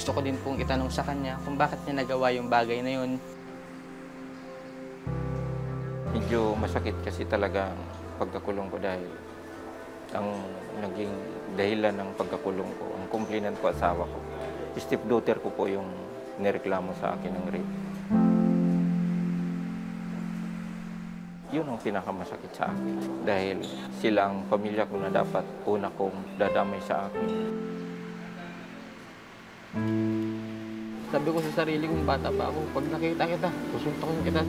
gusto ko din pong itanong sa kanya kung bakit niya nagawa yung bagay na yun. Medyo masakit kasi talaga ang pagkakulong ko dahil ang naging dahilan ng pagkakulong ko, ang kumplinan ko asawa ko. Stepdaughter ko po yung nireklamo sa akin ng rape. Yun ang pinakamasakit sa akin dahil sila ang pamilya ko na dapat una kong dadamay sa akin. Sabi ko sa sarili kong bata pa ako, pag nakita kita, susuntokin kita.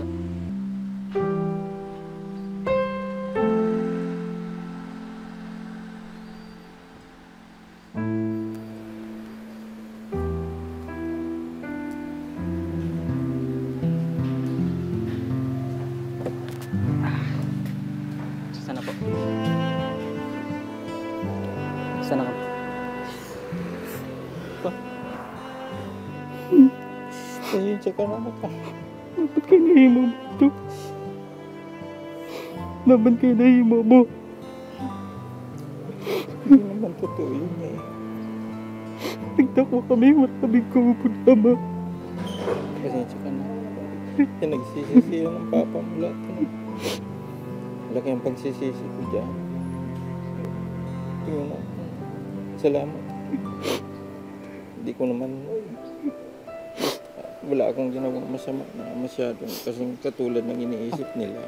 Sana po. Sana ka. Pasensya ka na ka. Dapat kayo nahimo mo ito. Dapat kayo nahimo mo. Hindi naman totoo yun eh. Nagtako kami, wala kaming kumupod ama. Pasensya ka na. Nagsisisi yun ng papa mo lahat. Laki ang pagsisisi ko dyan. Yun na. Salamat. Hindi ko naman... Wala akong ginawang masama na masyadong kasing katulad ng iniisip nila.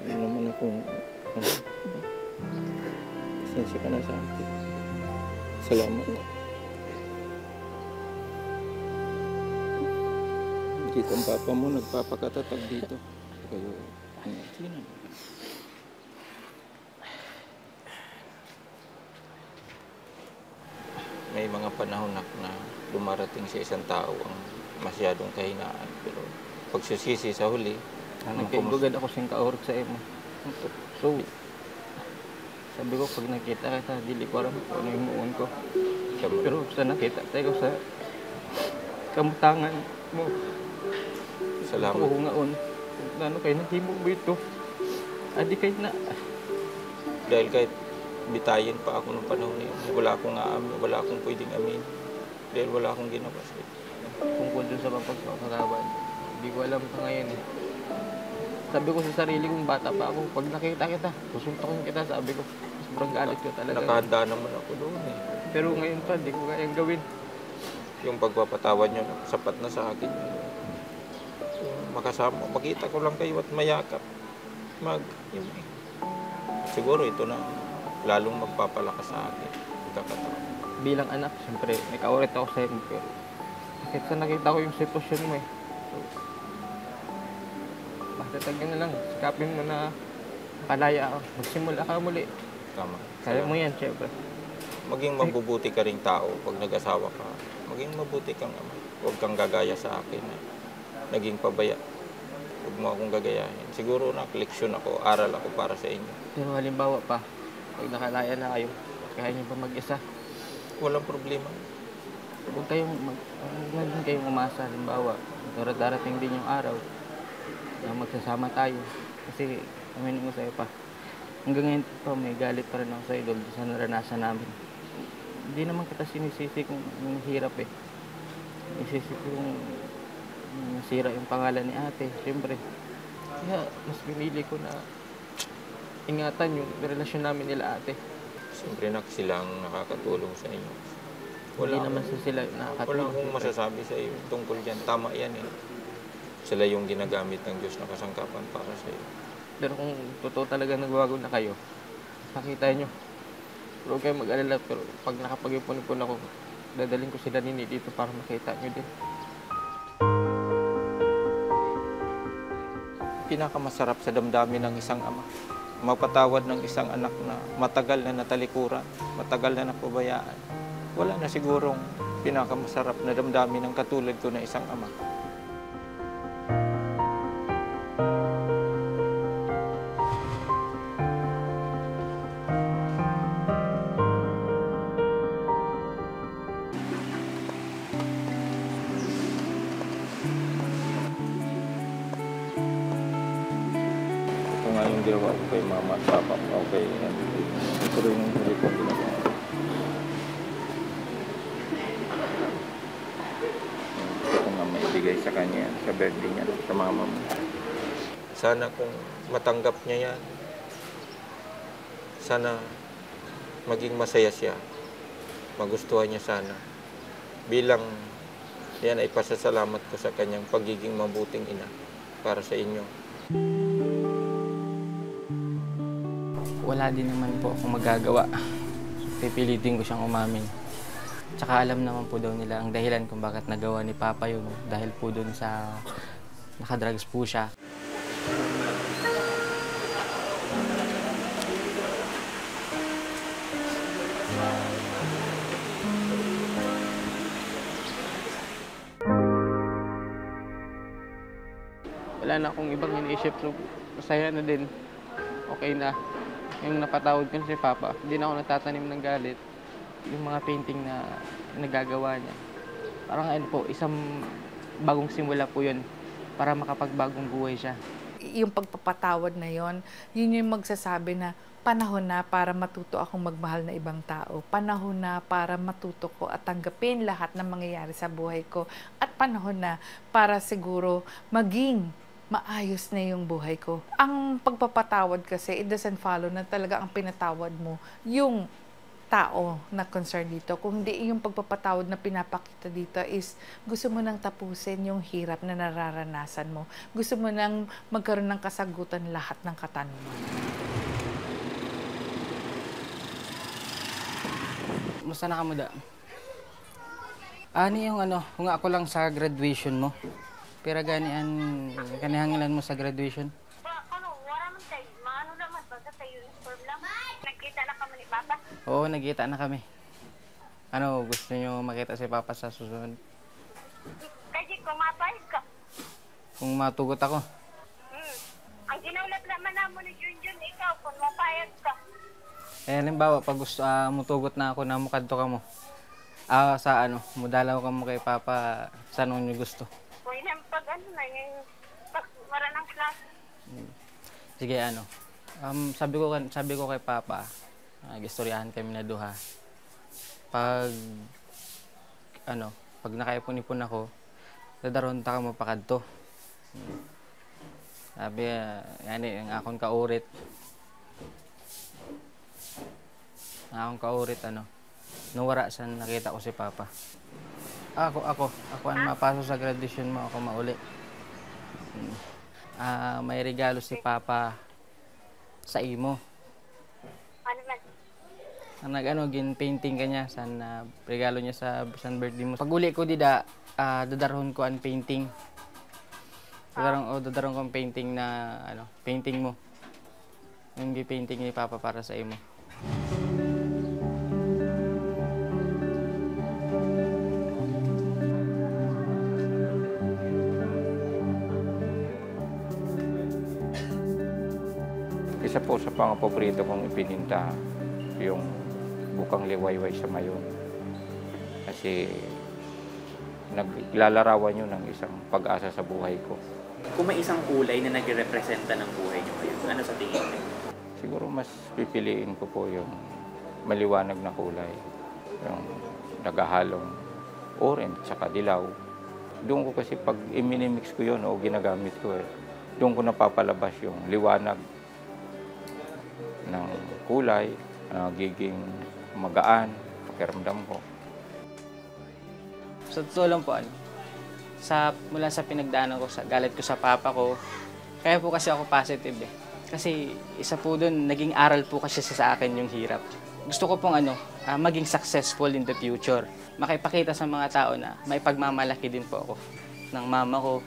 Yun naman akong... Pasensya ka na sa akin. Salamat. Kita ang papa mo, nagpapakatatag dito. Kayo, sige na. May mga panahon na dumarating sa isang tao ang masyadong kahinaan. Pero pagsisisi sa huli, Nagkaibugad ako siyang kaurot sa imo. So, sabi ko, pag nakita kita, dili ko alam kung ano yung muon ko. Pero sa nakita tayo sa kamutangan mo. Salamat. Oo ngaon. Ano kayo, naghimog mo ito. Adi kayo na. Dahil kahit bitayin pa ako ng panahon na yun, wala akong aamin, wala akong pwedeng amin. Dahil wala akong ginawa sa iyo. Tungkol dun sa pagpapakawan, hindi ko alam pa ngayon eh. Sabi ko sa sarili kong bata pa ako, pag nakita kita, susuntokin kita, sabi ko. Sobrang galit ko talaga. Nakahanda naman ako doon eh. Pero ngayon pa, hindi ko kayang gawin. Yung pagpapatawad nyo, sapat na sa akin. Makasama, makita ko lang kayo at mayakap. Siguro ito na lalong magpapalakas sa akin. Kakatawa. Bilang anak, siyempre, may kaurit ako sa iyo. Pero kahit sa nakita ko yung sitwasyon mo eh. So, matatagyan na lang. Sikapin mo na makalaya ako. Magsimula ka muli. Tama. Kaya mo yan, siyempre. Maging mabubuti ka ring tao pag nag-asawa ka. Maging mabuti kang ama. Huwag kang gagaya sa akin na naging pabaya. Huwag mo akong gagayahin. Siguro leksyon ako, aral ako para sa inyo. Pero halimbawa pa, pag nakalaya na kayo, kaya niyo pa mag-isa. Walang problema. Huwag kayong umasa, halimbawa. Darating din yung araw na magsasama tayo. Kasi, aminin ko sa'yo pa, hanggang ngayon pa may galit pa rin ako sa'yo doon sa naranasan namin. Hindi naman kita sinisisi kung hirap eh. Isisi ko kung nasira yung pangalan ni ate, siyempre. Kaya mas pinili ko na ingatan yung relasyon namin nila ate. Siyempre sila ang nakakatulong sa inyo. Hindi naman sila nakakatulong. Wala akong masasabi sa iyo tungkol dyan. Tama yan eh. Sila yung ginagamit ng Diyos na kasangkapan para sa iyo. Pero kung totoo talaga nagbago na kayo, makita nyo. Pero huwag kayong mag-alala. Pero pag nakapag-ipon-ipon ako, dadaling ko sila nini dito para makita nyo din. Pinakamasarap sa damdamin ng isang ama. Mapatawad ng isang anak na matagal na natalikuran, matagal na napabayaan. Wala na sigurong pinakamasarap na damdamin ng katulad ko na isang ama. Ito nga yung ginawa ko kay mama at papa ko, kay Henry. Ito rin yung huli ko ginawa. ibigay sa kanya yan, sa birthday niya, sa mama mo. Sana kung matanggap niya yan, sana maging masaya siya. Magustuhan niya sana. Bilang yan ay pasasalamat ko sa kanyang pagiging mabuting ina para sa inyo. Wala din naman po akong magagawa. Pipilitin ko siyang umamin. Tsaka alam naman po daw nila ang dahilan kung bakit nagawa ni Papa yun. Dahil po dun sa nakadrugs po siya. Wala na akong ibang iniisip. So, masaya na din. Okay na. Yung napatawad ko na si Papa, hindi na ako nagtatanim ng galit. Yung mga painting na nagagawa niya. Parang ano po, isang bagong simula po yun para makapagbagong buhay siya. Yung pagpapatawad na yon, yun yung magsasabi na panahon na para matuto akong magmahal na ibang tao. Panahon na para matuto ko at tanggapin lahat ng mangyayari sa buhay ko. At panahon na para siguro maging maayos na yung buhay ko. Ang pagpapatawad kasi, it doesn't follow na talaga ang pinatawad mo yung tao na concerned dito. Kung hindi yung pagpapatawad na pinapakita dito is gusto mo nang tapusin yung hirap na nararanasan mo. Gusto mo nang magkaroon ng kasagutan lahat ng katanungan. Musta na ka mo da? Ano yung ano, kung ako lang sa graduation mo. Pero ganian, kanihangilan mo sa graduation? Wala man tayo. Maano naman, basta sa uniform lang. Nagkita na kami ni Papa. Oo, nagkita na kami. Ano, gusto nyo makita si Papa sa susunod? Kasi kumapayag ka. Kung matugot ako? Ang ginaulat naman namo ni Junjun, ikaw, kung mapayag ka. Halimbawa, pag gusto, mutugot na ako na mukadto ka mo. Sa ano, mudalaw ka mo kay Papa, saan nyo gusto? Kung yun pag ano na, yung pag wala ng class. Sige, ano. Sabi ko kay Papa, gistoryahan kami na duha. Pag nakaipon-ipon ako, dadaron ta ka mo pakadto. Sabi, yan ang akong kaurit. Nawara sa nakita ko si Papa. Ako ang mapasok sa graduation mo, ako mauli. May regalo si Papa sa imo. Ano man? Gin-painting ka niya, regalo niya sa birthday mo. Pag uli ko dadarhon ko ang painting. Dadarhon ko ang painting na, painting mo. Yung painting ni Papa para sa imo. Isa po sa paborito kong ipininta yung bukang liwayway sa mayon. Kasi naglalarawan yun ng isang pag-asa sa buhay ko. Kung may isang kulay na nagrepresenta ng buhay niyo ngayon, ano sa tingin niyo? Siguro mas pipiliin ko po yung maliwanag na kulay. Yung nagahalong orange tsaka dilaw. Doon ko kasi pag iminimix ko yun o ginagamit ko doon ko napapalabas yung liwanag ng kulay, nagiging magaan, pakiramdam ko. Sa totoo lang po, mula sa pinagdaanan ko, galit ko sa Papa ko, kaya po kasi ako positive eh. Kasi isa po doon, naging aral po kasi sa akin yung hirap. Gusto ko pong maging successful in the future. Makipakita sa mga tao na may pagmamalaki din po ako ng mama ko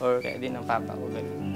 or kaya din ng Papa ko. Ganun.